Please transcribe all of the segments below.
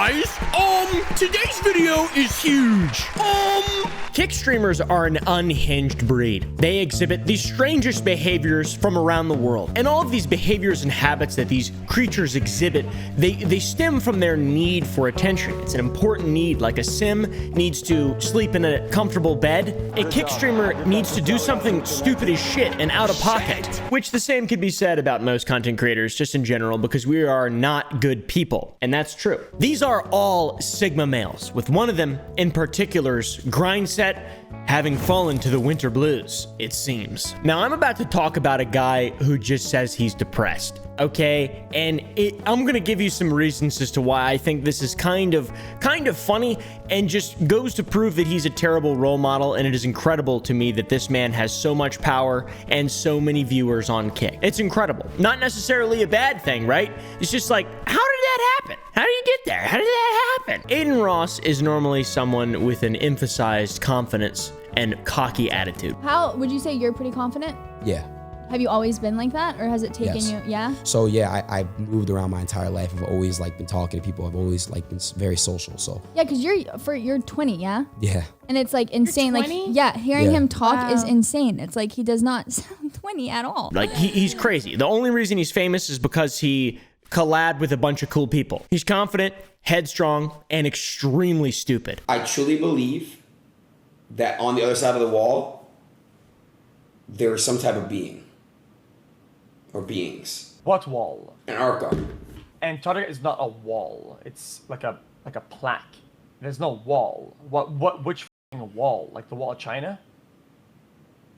guys. Today's video is huge. Kick streamers are an unhinged breed. They exhibit the strangest behaviors from around the world. And all of these behaviors and habits that these creatures exhibit, they stem from their need for attention. It's an important need, like a sim needs to sleep in a comfortable bed. A kick streamer needs to do something stupid as shit and out of pocket. Which the same could be said about most content creators, just in general, because we are not good people. And that's true. These are all Sigma males, with one of them in particular's grind set having fallen to the winter blues, it seems. Now, I'm about to talk about a guy who just says he's depressed, okay? And I'm gonna give you some reasons as to why I think this is kind of funny and just goes to prove that he's a terrible role model, and it is incredible to me that this man has so much power and so many viewers on Kick. It's incredible. Not necessarily a bad thing, right? It's just like, how did that happen? How did you get there? How did that happen? Aiden Ross is normally someone with an emphasized confidence and cocky attitude. How would you say you're pretty confident? Yeah. Have you always been like that, or has it taken you? Yeah. So yeah, I've moved around my entire life. I've always been talking to people. I've always been very social. So yeah, because you're 20, yeah. Yeah. And it's like insane. You're Like 20? yeah, hearing him talk is Wow. insane. It's like he does not sound 20 at all. Like he's crazy. The only reason he's famous is because he collabed with a bunch of cool people. He's confident, headstrong, and extremely stupid. I truly believe that on the other side of the wall, there is some type of being or beings. What wall? Antarctica. Antarctica is not a wall. It's like a plaque. There's no wall. Which f***ing wall? Like the wall of China?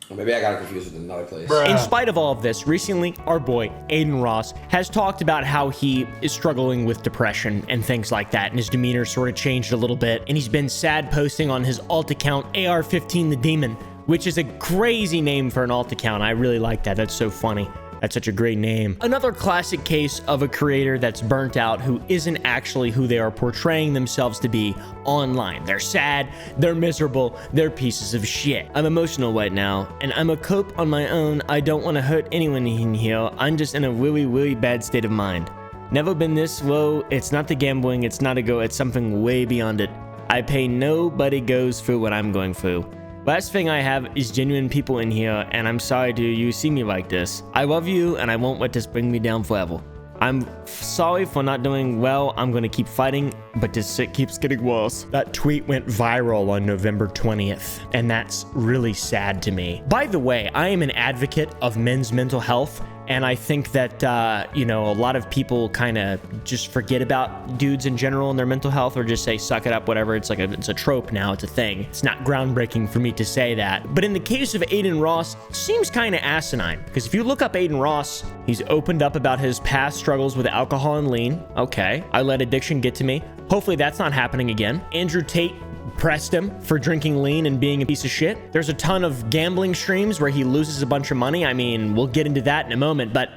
Or maybe I got it confused with another place. In spite of all of this, recently, our boy, Aiden Ross, has talked about how he is struggling with depression and things like that, and his demeanor sort of changed a little bit, and he's been sad posting on his alt account, AR-15 the Demon, which is a crazy name for an alt account. I really like that. That's so funny. That's such a great name. Another classic case of a creator that's burnt out who isn't actually who they are portraying themselves to be online. They're sad, they're miserable, they're pieces of shit. I'm emotional right now, and I'm a cope on my own. I don't want to hurt anyone in here. I'm just in a really bad state of mind. Never been this low. It's not the gambling, it's not a go, it's something way beyond it. I pay nobody goes through what I'm going through. Last thing I have is genuine people in here, and I'm sorry to you see me like this. I love you, and I won't let this bring me down forever. I'm sorry for not doing well. I'm gonna keep fighting, but this shit keeps getting worse. That tweet went viral on November 20th, and that's really sad to me. By the way, I am an advocate of men's mental health, and I think that, a lot of people kind of just forget about dudes in general and their mental health, or just say, suck it up, whatever. It's a trope now, it's a thing. It's not groundbreaking for me to say that. But in the case of Aiden Ross, it seems kind of asinine, because if you look up Aiden Ross, he's opened up about his past struggles with alcohol and lean. Okay, I let addiction get to me. Hopefully that's not happening again. Andrew Tate pressed him for drinking lean and being a piece of shit. There's a ton of gambling streams where he loses a bunch of money. I mean, we'll get into that in a moment, but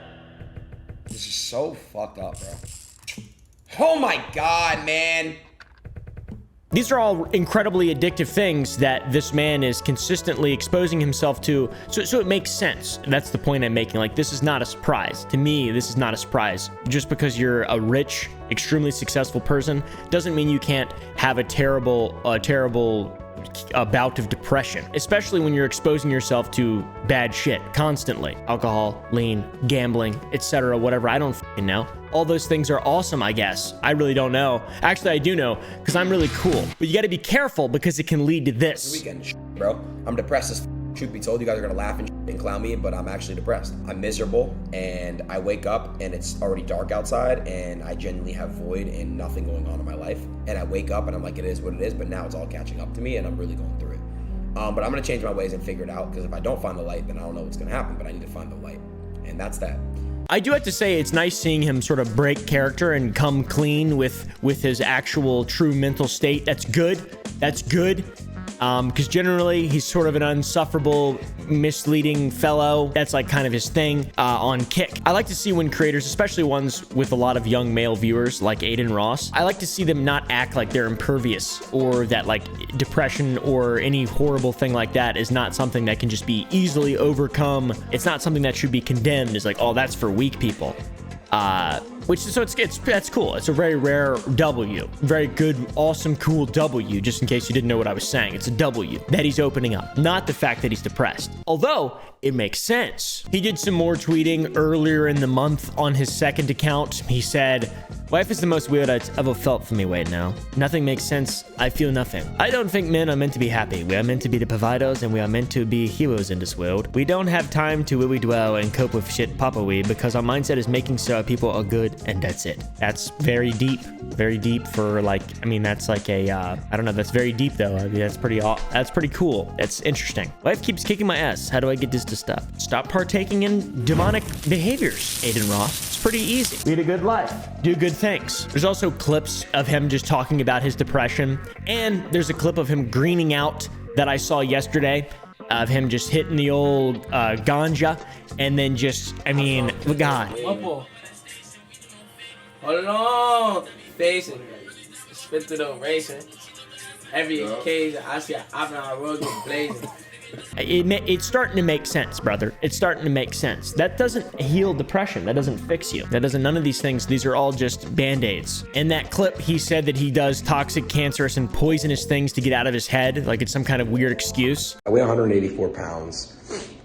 This is so fucked up, bro. Oh my God, man. these are all incredibly addictive things that this man is consistently exposing himself to. So it makes sense. That's the point I'm making. Like, this is not a surprise. To me, this is not a surprise. Just because you're a rich, extremely successful person doesn't mean you can't have a terrible bout of depression, especially when you're exposing yourself to bad shit constantly. Alcohol, lean, gambling, etc., whatever. I don't fucking know. All those things are awesome, I guess. I really don't know. Actually, I do know, because I'm really cool. But you gotta be careful, because it can lead to this. Weekend, bro. I'm depressed as truth be told. You guys are gonna laugh and clown me, but I'm actually depressed. I'm miserable, and I wake up and it's already dark outside, and I genuinely have void and nothing going on in my life. And I wake up and I'm like, it is what it is, but now it's all catching up to me, and I'm really going through it. But I'm gonna change my ways and figure it out, because if I don't find the light, then I don't know what's gonna happen, but I need to find the light. And that's that. I do have to say, it's nice seeing him sort of break character and come clean with his actual true mental state. That's good. That's good. Because generally he's sort of an unsufferable, misleading fellow. That's like kind of his thing on Kick. I like to see when creators, especially ones with a lot of young male viewers like Aiden Ross, I like to see them not act like they're impervious, or that like depression or any horrible thing like that is not something that can just be easily overcome. It's not something that should be condemned as like, oh, that's for weak people. which is, so that's cool. It's a very rare W, very good, awesome, cool W, just in case you didn't know what I was saying. It's a W that he's opening up, not the fact that he's depressed. Although it makes sense. He did some more tweeting earlier in the month on his second account. He said, "Life is the most weird I've ever felt for me right now. Nothing makes sense. I feel nothing. I don't think men are meant to be happy. We are meant to be the providers, and we are meant to be heroes in this world. We don't have time to willy dwell and cope with shit papa-wee because our mindset is making sure people are good, and that's it." That's very deep. Very deep for, like, I mean, that's like a, I don't know, that's very deep though. I mean, that's pretty cool. That's interesting. Life keeps kicking my ass. How do I get this to stop? Stop partaking in demonic behaviors, Aiden Ross. It's pretty easy. Lead a good life. Do good things. There's also clips of him just talking about his depression, and there's a clip of him greening out that I saw yesterday of him just hitting the old ganja, and then just, I mean, God. Hold on, facing, spit through the racing. Every occasion, I see I'm on the road get blazing. It's starting to make sense, brother. It's starting to make sense. That doesn't heal depression. That doesn't fix you. That doesn't, none of these things, these are all just band-aids. In that clip, he said that he does toxic, cancerous, and poisonous things to get out of his head, like it's some kind of weird excuse. I weigh 184 pounds,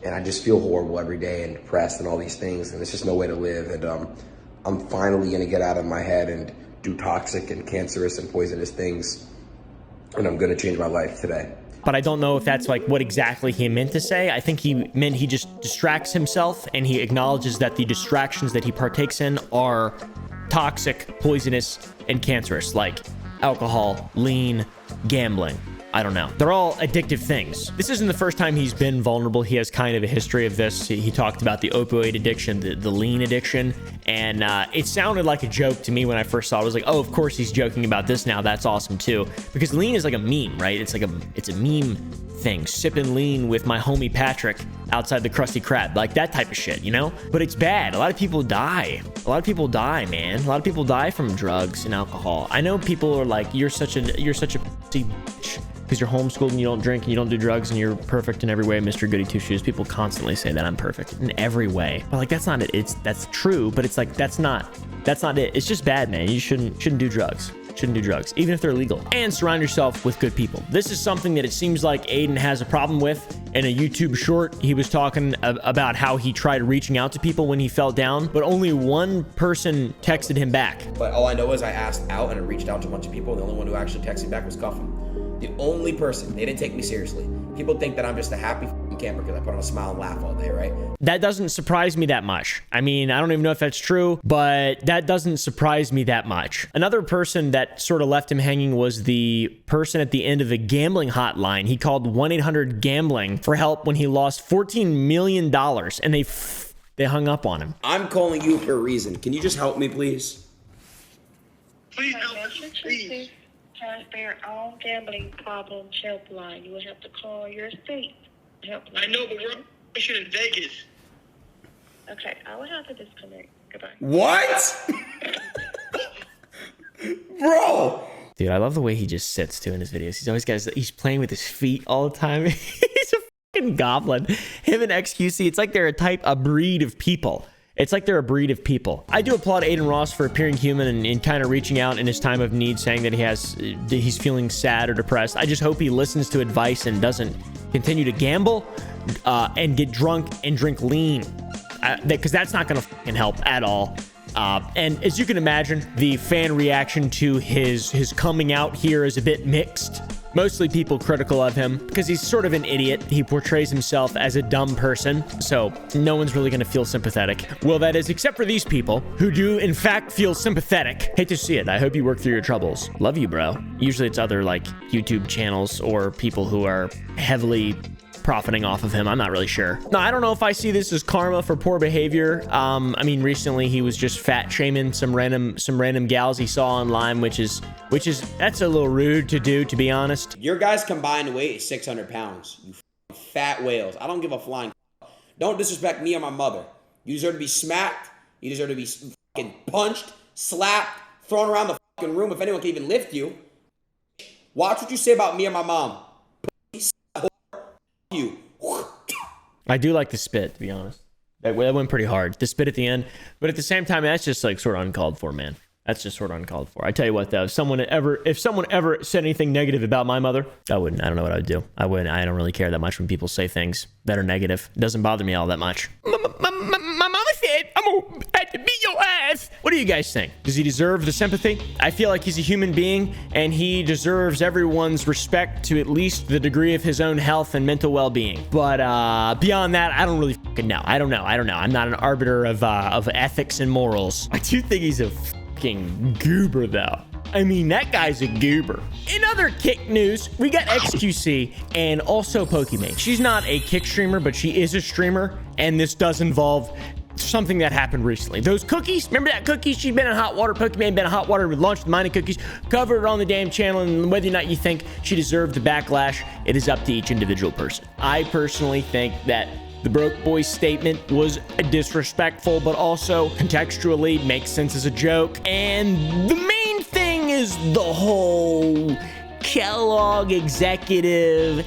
and I just feel horrible every day and depressed and all these things, and it's just no way to live. And I'm finally gonna get out of my head and do toxic and cancerous and poisonous things, and I'm gonna change my life today. But I don't know if that's like what exactly he meant to say. I think he meant he just distracts himself, and he acknowledges that the distractions that he partakes in are toxic, poisonous, and cancerous, like alcohol, lean, gambling. I don't know. They're all addictive things. This isn't the first time he's been vulnerable. He has kind of a history of this. He talked about the opioid addiction, the lean addiction, and it sounded like a joke to me when I first saw it. I was like, oh, of course he's joking about this now. That's awesome too. Because lean is like a meme, right? It's a meme thing. Sipping lean with my homie Patrick outside the Krusty Krab, like that type of shit, you know? But it's bad. A lot of people die. A lot of people die, man. A lot of people die from drugs and alcohol. I know people are like, you're such a pussy bitch because you're homeschooled and you don't drink and you don't do drugs and you're perfect in every way, Mr. Goody Two Shoes. People constantly say that I'm perfect in every way, but like that's not it. That's true, but it's like that's not it. It's just bad, man. You shouldn't do drugs. Shouldn't do drugs, even if they're legal. And surround yourself with good people. This is something that it seems like Aiden has a problem with. In a YouTube short, he was talking about how he tried reaching out to people when he fell down, but only one person texted him back. But all I know is I asked out and I reached out to a bunch of people, and the only one who actually texted back was Cuffin. The only person. They didn't take me seriously. People think that I'm just a happy camper because I put on a smile and laugh all day, right? That doesn't surprise me that much. I mean, I don't even know if that's true, but that doesn't surprise me that much. Another person that sort of left him hanging was the person at the end of the gambling hotline. He called 1-800-GAMBLING for help when he lost $14 million, and they hung up on him. I'm calling you for a reason. Can you just help me, please? Please help us, please. Transparent all gambling problems helpline. You will have to call your state helpline. I know, but we're on vacation in Vegas. Okay, I will have to disconnect. Goodbye. What? Bro! Dude, I love the way he just sits too in his videos. He's playing with his feet all the time. He's a fucking goblin. Him and XQC, it's like they're a breed of people. It's like they're a breed of people. I do applaud Aiden Ross for appearing human and kind of reaching out in his time of need, saying that he's feeling sad or depressed. I just hope he listens to advice and doesn't continue to gamble and get drunk and drink lean, because that's not gonna fucking help at all. And as you can imagine, the fan reaction to his coming out here is a bit mixed. Mostly people critical of him because he's sort of an idiot. He portrays himself as a dumb person, so no one's really going to feel sympathetic. Well, that is, except for these people who do in fact feel sympathetic. Hate to see it. I hope you work through your troubles. Love you, bro. Usually it's other like YouTube channels or people who are heavily profiting off of him. I'm not really sure. No, I don't know if I see this as karma for poor behavior. I mean, recently he was just fat shaming some random gals he saw online, which is that's a little rude to do, to be honest. Your guys' combined weight is 600 pounds. You fat whales. I don't give a flying. Don't disrespect me or my mother. You deserve to be smacked. You deserve to be fucking punched, slapped, thrown around the fucking room if anyone can even lift you. Watch what you say about me or my mom. You. I do like the spit, to be honest. That went pretty hard. The spit at the end. But at the same time, that's just like sort of uncalled for, man. That's just sort of uncalled for. I tell you what, though, if someone ever said anything negative about my mother, I don't know what I would do. I don't really care that much when people say things that are negative. It doesn't bother me all that much. My mama said, I'm gonna have to beat your ass. What do you guys think? Does he deserve the sympathy? I feel like he's a human being, and he deserves everyone's respect to at least the degree of his own health and mental well-being. But beyond that, I don't really fucking know. I don't know. I'm not an arbiter of ethics and morals. I do think he's a fucking goober, though. I mean, that guy's a goober. In other kick news, we got XQC and also Pokimane. She's not a kick streamer, but she is a streamer, and this does involve something that happened recently. Those cookies, remember that cookie? She'd been in hot water. Pokimane been in hot water. We launched the mining cookies, covered it on the damn channel, and whether or not you think she deserved the backlash, it is up to each individual person. I personally think that the broke boy statement was disrespectful, but also contextually makes sense as a joke. And the main thing is the whole Kellogg executive.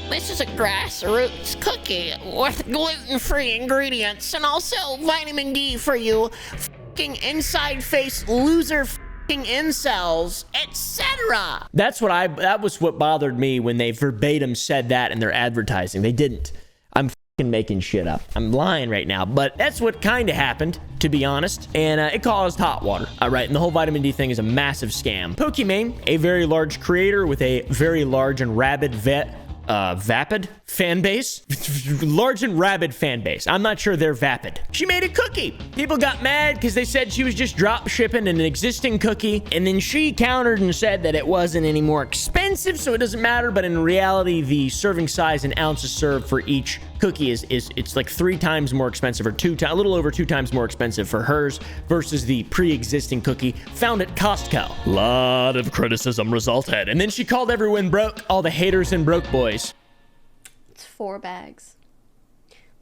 This is a grassroots cookie with gluten-free ingredients and also vitamin D for you fucking inside face loser fucking incels, etc. That was what bothered me when they verbatim said that in their advertising. They didn't. I'm making shit up. I'm lying right now, but that's what kind of happened, to be honest, and it caused hot water. All right, and the whole vitamin D thing is a massive scam. Pokimane, a very large creator with a very large and vapid fan base. Large and rabid fan base. I'm not sure they're vapid. She made a cookie. People got mad because they said she was just drop shipping an existing cookie, and then she countered and said that it wasn't any more expensive, so it doesn't matter. But in reality, the serving size and ounces served for each cookie it's like 3 times more expensive, or a little over 2 times more expensive for hers versus the pre-existing cookie found at Costco. A lot of criticism resulted, and then she called everyone broke, all the haters and broke boys. It's 4 bags.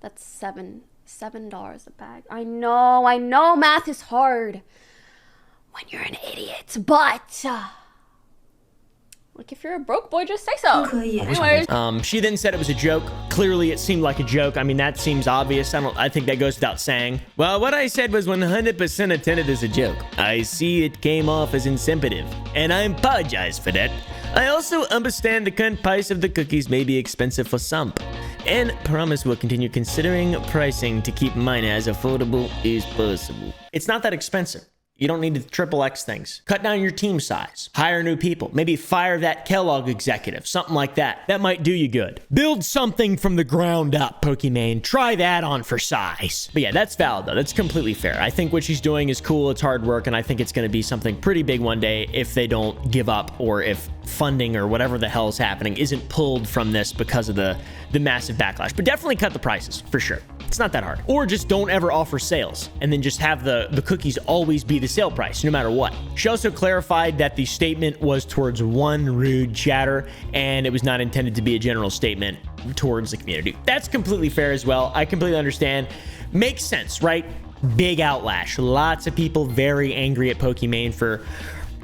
That's $7 a bag. I know math is hard when you're an idiot, but like, if you're a broke boy, just say so. Anyways. She then said it was a joke. Clearly, it seemed like a joke. I mean, that seems obvious. I think that goes without saying. Well, what I said was 100% intended as a joke. I see it came off as insensitive, and I apologize for that. I also understand the current price of the cookies may be expensive for some, and promise we'll continue considering pricing to keep mine as affordable as possible. It's not that expensive. You don't need to XXX things. Cut down your team size. Hire new people. Maybe fire that Kellogg executive. Something like that. That might do you good. Build something from the ground up, Pokimane. Try that on for size. But yeah, that's valid though. That's completely fair. I think what she's doing is cool. It's hard work, and I think it's going to be something pretty big one day if they don't give up, or if funding or whatever the hell is happening isn't pulled from this because of the massive backlash. But definitely cut the prices, for sure. It's not that hard. Or just don't ever offer sales, and then just have the cookies always be the sale price, no matter what. She also clarified that the statement was towards one rude chatter, and it was not intended to be a general statement towards the community. That's completely fair as well. I completely understand. Makes sense, right? Big outlash. Lots of people very angry at Pokimane for...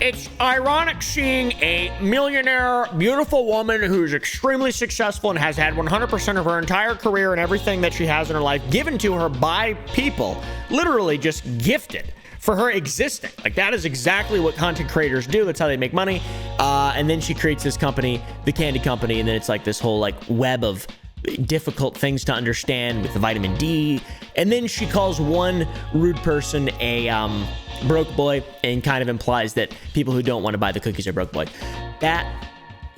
It's ironic seeing a millionaire, beautiful woman who's extremely successful and has had 100% of her entire career and everything that she has in her life given to her by people, literally just gifted for her existing. Like, that is exactly what content creators do. That's how they make money. And then she creates this company, the candy company, and then it's like this whole like web of difficult things to understand with the vitamin D. And then she calls one rude person a broke boy, and kind of implies that people who don't want to buy the cookies are broke boy. That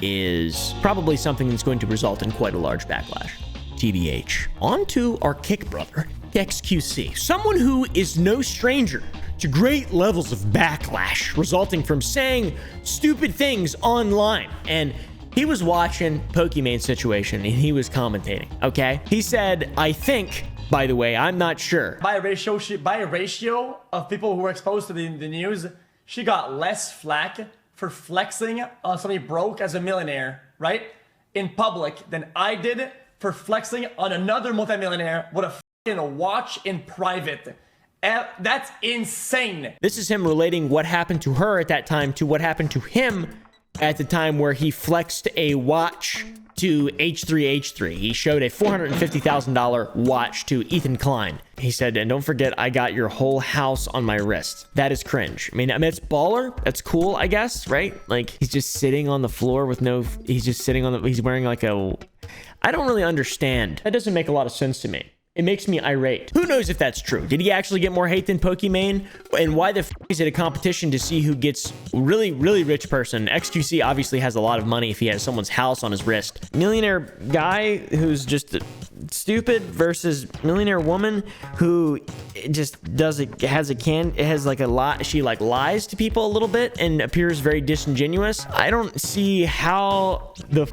is probably something that's going to result in quite a large backlash. TBH. On to our kick brother, XQC. Someone who is no stranger to great levels of backlash resulting from saying stupid things online. And he was watching Pokimane's situation and he was commentating, okay? He said, I think, by the way, I'm not sure. By a ratio of people who were exposed to the news, she got less flack for flexing on somebody broke as a millionaire, right? In public than I did for flexing on another multimillionaire with a fucking watch in private. That's insane. This is him relating what happened to her at that time to what happened to him at the time, where he flexed a watch to H3H3. He showed a $450,000 watch to Ethan Klein. He said, and don't forget, I got your whole house on my wrist. That is cringe. I mean, it's baller. That's cool, I guess, right? Like, he's just sitting on the floor with no, he's just sitting on the, he's wearing like a, I don't really understand. That doesn't make a lot of sense to me. It makes me irate. Who knows if that's true? Did he actually get more hate than Pokimane? And why the f is it a competition to see who gets really, really rich person? XQC obviously has a lot of money if he has someone's house on his wrist. Millionaire guy who's just stupid versus millionaire woman who just does it, has like a lot, she like lies to people a little bit and appears very disingenuous. I don't see how the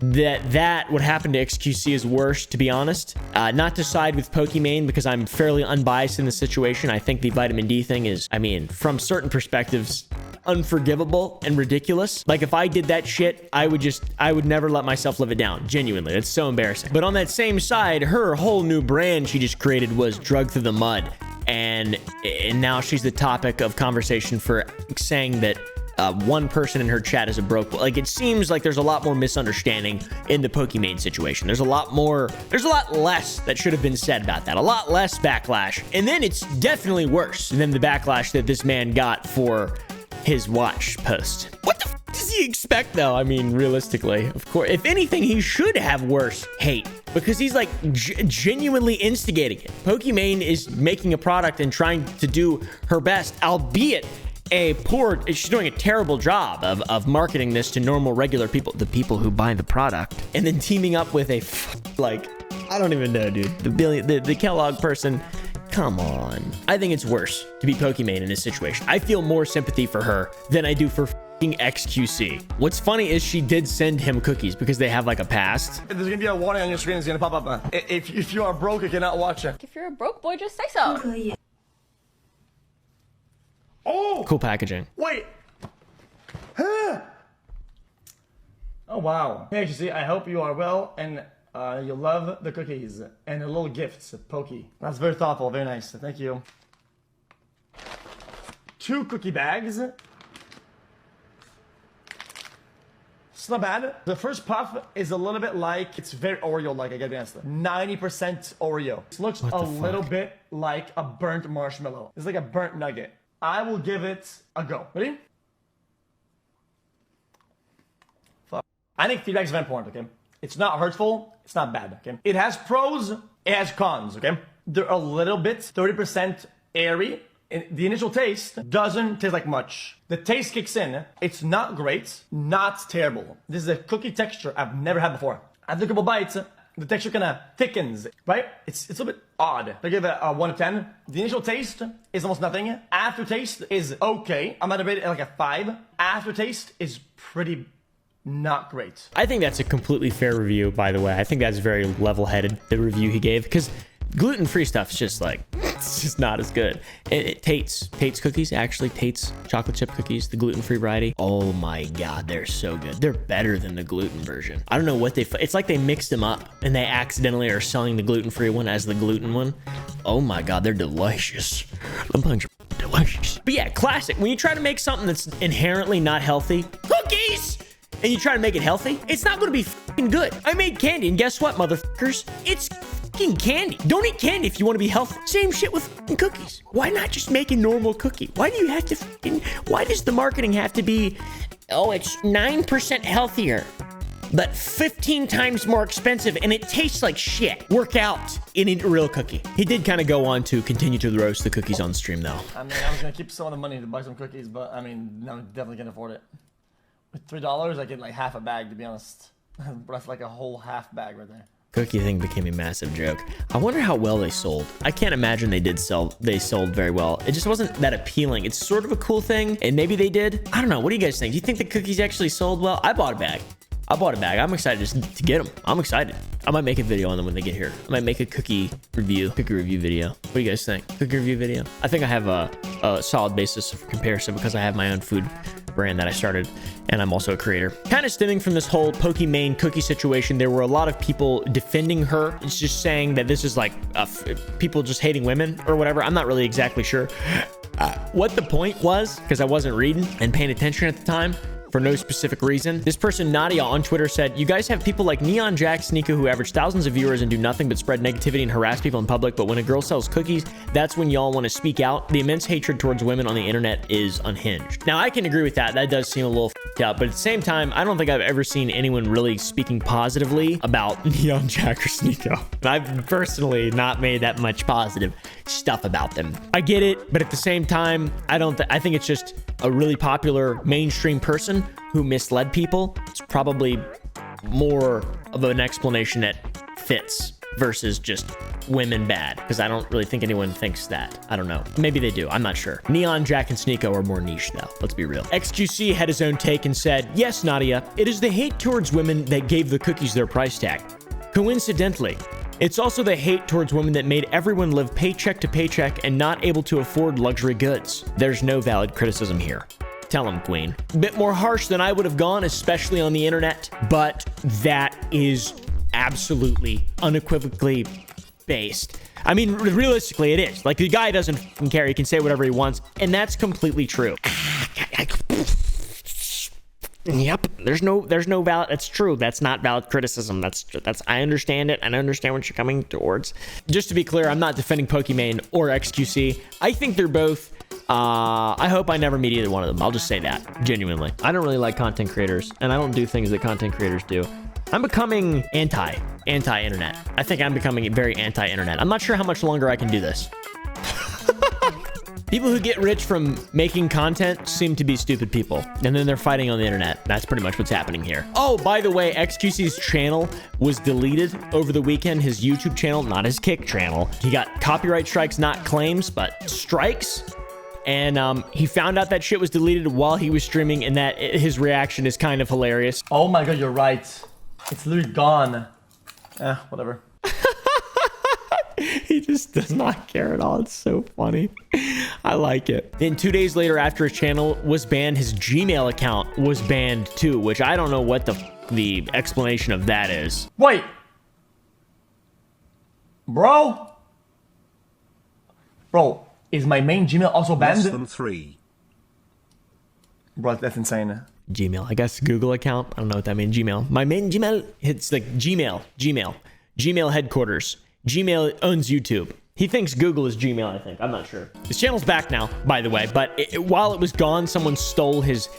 that would happen to XQC is worse, to be honest. Not to side with Pokimane because I'm fairly unbiased in the situation. I think the vitamin D thing is, I mean, from certain perspectives, unforgivable and ridiculous. Like if I did that shit, I would never let myself live it down. Genuinely, it's so embarrassing. But on that same side, her whole new brand she just created was Drug Through the Mud. And now she's the topic of conversation for saying that one person in her chat is a broke. Like, it seems like there's a lot more misunderstanding in the Pokimane situation. There's a lot less that should have been said about that. A lot less backlash. And then it's definitely worse than the backlash that this man got for his watch post. What the f does he expect, though? I mean, realistically, of course, if anything, he should have worse hate because he's like genuinely instigating it. Pokimane is making a product and trying to do her best, albeit she's doing a terrible job of marketing this to normal, regular people, the people who buy the product, and then teaming up with a like, I don't even know, dude, the Kellogg person. Come on. I think it's worse to be Pokimane in this situation. I feel more sympathy for her than I do for XQC. What's funny is she did send him cookies because they have like a past. There's gonna be a warning on your screen. It's gonna pop up. If you are broke, you cannot watch it. If you're a broke boy, just say so. Oh! Cool packaging. Wait! Huh. Oh, wow. Hey, XQC, I hope you are well and you love the cookies and the little gifts, Pokey. That's very thoughtful, very nice. Thank you. 2 cookie bags. It's not bad. The first puff is a little bit like, it's very Oreo-like, I gotta be honest. 90% Oreo. It looks a little bit like a burnt marshmallow. It's like a burnt nugget. I will give it a go. Ready? Fuck. I think feedback is very important, okay? It's not hurtful. It's not bad, okay? It has pros. It has cons, okay? They're a little bit, 30% airy. The initial taste doesn't taste like much. The taste kicks in. It's not great, not terrible. This is a cookie texture I've never had before. After a couple bites, the texture kind of thickens, right? It's a little bit odd. I give it a 1 to 10. The initial taste is almost nothing. Aftertaste is okay. I'm gonna rate it like a 5. Aftertaste is pretty not great. I think that's a completely fair review, by the way. I think that's very level-headed, the review he gave, because gluten-free stuff is just like, it's just not as good. Tate's cookies, actually, Tate's chocolate chip cookies, the gluten-free variety. Oh my God, they're so good. They're better than the gluten version. I don't know what it's like they mixed them up and they accidentally are selling the gluten-free one as the gluten one. Oh my God, they're delicious. I'm punch delicious. But yeah, classic. When you try to make something that's inherently not healthy, cookies, and you try to make it healthy, it's not gonna be f***ing good. I made candy, and guess what, motherfuckers? It's f***ing candy. Don't eat candy if you want to be healthy. Same shit with f***ing cookies. Why not just make a normal cookie? Why do you have to why does the marketing have to be, oh, it's 9% healthier, but 15 times more expensive, and it tastes like shit? Work out in a real cookie. He did kind of go on to continue to roast the cookies on stream, though. I mean, I was gonna keep some of the money to buy some cookies, but I mean, I'm definitely gonna afford it. With $3, I get like half a bag, to be honest. That's like a whole half bag right there. Cookie thing became a massive joke. I wonder how well they sold. I can't imagine they sold very well. It just wasn't that appealing. It's sort of a cool thing, and maybe they did. I don't know. What do you guys think? Do you think the cookies actually sold well? I bought a bag. I'm excited just to get them. I'm excited. I might make a video on them when they get here. I might make a cookie review video. What do you guys think? Cookie review video? I think I have a solid basis of comparison because I have my own food brand that I started, and I'm also a creator. Kind of stemming from this whole Pokimane cookie situation, there were a lot of people defending her. It's just saying that this is like people just hating women or whatever. I'm not really exactly sure what the point was because I wasn't reading and paying attention at the time. for no specific reason. This person, Nadia, on Twitter said, you guys have people like Neon Jack, Sneeko, who average thousands of viewers and do nothing but spread negativity and harass people in public, but when a girl sells cookies, that's when y'all want to speak out. The immense hatred towards women on the internet is unhinged. Now, I can agree with that. That does seem a little f***ed up, but at the same time, I don't think I've ever seen anyone really speaking positively about Neon Jack or Sneeko. I've personally not made that much positive stuff about them. I get it, but at the same time, I think it's just a really popular mainstream person who misled people. It's probably more of an explanation that fits versus just women bad, because I don't really think anyone thinks that. I don't know. Maybe they do. I'm not sure. Neon Jack and Sneeko are more niche though. Let's be real. XQC had his own take and said, yes, Nadia, it is the hate towards women that gave the cookies their price tag. Coincidentally, it's also the hate towards women that made everyone live paycheck to paycheck and not able to afford luxury goods. There's no valid criticism here. Tell him, Queen. A bit more harsh than I would have gone, especially on the internet, but that is absolutely unequivocally based. I mean, realistically, it is. Like, the guy doesn't fucking care. He can say whatever he wants, and that's completely true. Yep, there's no valid. That's true. That's not valid criticism. That's I understand it, and I understand what you're coming towards. Just to be clear, I'm not defending Pokimane or XQC. I think they're both. I hope I never meet either one of them. I'll just say that genuinely. I don't really like content creators, and I don't do things that content creators do. I'm becoming anti-internet. I think I'm becoming very anti-internet. I'm not sure how much longer I can do this. People who get rich from making content seem to be stupid people, and then they're fighting on the internet. That's pretty much what's happening here. Oh, by the way, XQC's channel was deleted over the weekend. His YouTube channel, not his Kick channel. He got copyright strikes, not claims, but strikes. And he found out that shit was deleted while he was streaming, and that his reaction is kind of hilarious. Oh my god, you're right. It's literally gone. Whatever. He just does not care at all. It's so funny. I like it. Then 2 days later, after his channel was banned, his Gmail account was banned too, which I don't know what the explanation of that is. Wait. Bro, is my main Gmail also banned? Less than 3. Bro, that's insane. Gmail, I guess Google account. I don't know what that means. Gmail. My main Gmail, it's like Gmail headquarters. Gmail owns YouTube. He thinks Google is Gmail, I think. I'm not sure. His channel's back now, by the way, but while it was gone, someone stole his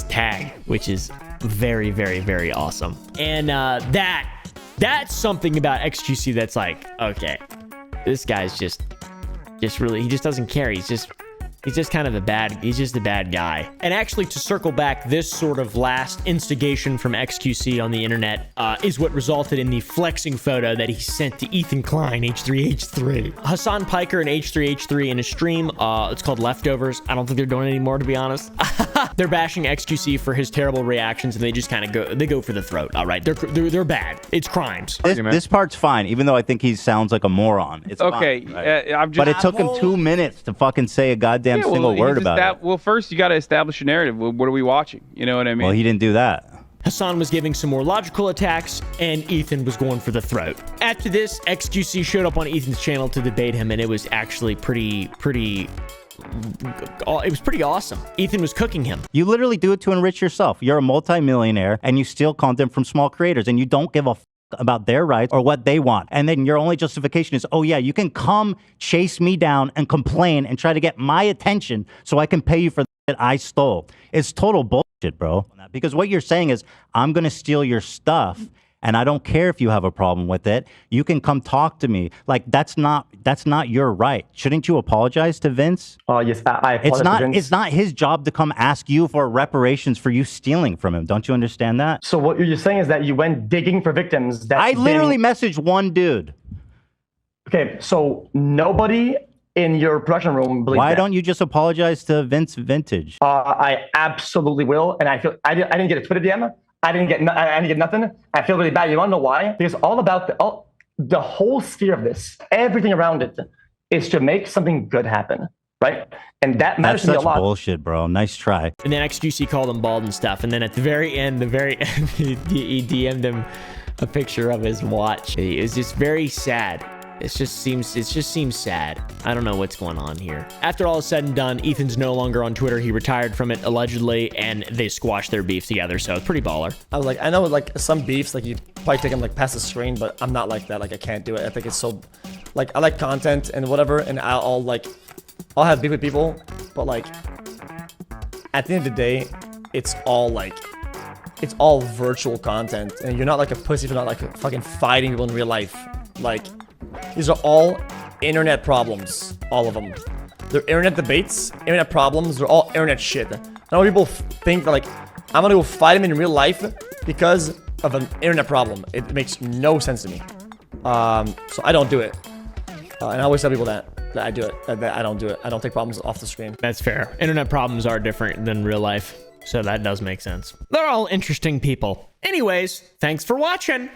tag, which is very, very, very awesome. And that's something about XQC that's like, okay, this guy's just really, he just doesn't care. He's just kind of a bad guy. And actually, to circle back, this sort of last instigation from XQC on the internet is what resulted in the flexing photo that he sent to Ethan Klein, H3H3. Hassan Piker and H3H3 in a stream, it's called Leftovers. I don't think they're doing it anymore, to be honest. They're bashing XQC for his terrible reactions, and they just kind of go for the throat, all right? They're bad. It's crimes. This part's fine, even though I think he sounds like a moron. It's okay, fine, right? I'm just... But it took him 2 minutes to fucking say a goddamn single word about it. Well, first you got to establish a narrative. What are we watching? You know what I mean? Well, he didn't do that. Hassan was giving some more logical attacks, and Ethan was going for the throat. After this, XQC showed up on Ethan's channel to debate him, and it was actually pretty awesome. Ethan was cooking him. You literally do it to enrich yourself. You're a multimillionaire, and you steal content from small creators, and you don't give a about their rights or what they want. And then your only justification is, oh yeah, you can come chase me down and complain and try to get my attention so I can pay you for that I stole. It's total bullshit, bro. Because what you're saying is, I'm going to steal your stuff and I don't care if you have a problem with it. You can come talk to me. Like, that's not your right. Shouldn't you apologize to Vince? Oh, yes, I apologize to Vince. It's not his job to come ask you for reparations for you stealing from him. Don't you understand that? So what you're saying is that you went digging for victims. I literally messaged one dude. Okay, so nobody in your production room believes Why don't you just apologize to Vince Vintage? I absolutely will. And I feel I didn't get a Twitter DM. I didn't get nothing. I feel really bad. You want to know why? Because the whole sphere of this, everything around it, is to make something good happen, right? And that matters to me a lot. That's such bullshit, bro. Nice try. And then XQC called him bald and stuff. And then at the very end, he DM'd him a picture of his watch. It was just very sad. It just seems sad. I don't know what's going on here. After all is said and done, Ethan's no longer on Twitter. He retired from it allegedly, and they squashed their beef together. So it's pretty baller. I was like, I know like some beefs, like you probably take them like past the screen, but I'm not like that. Like I can't do it. I think it's so, like I like content and whatever, and I'll have beef with people, but like at the end of the day, it's all virtual content, and you're not like a pussy if you're not like fucking fighting people in real life. Like, these are all internet problems, all of them. They're internet debates, internet problems, they're all internet shit. I know people think that like, I'm gonna go fight him in real life because of an internet problem. It makes no sense to me. So I don't do it. And I always tell people that I do it, that I don't do it. I don't take problems off the screen. That's fair. Internet problems are different than real life, so that does make sense. They're all interesting people. Anyways, thanks for watching.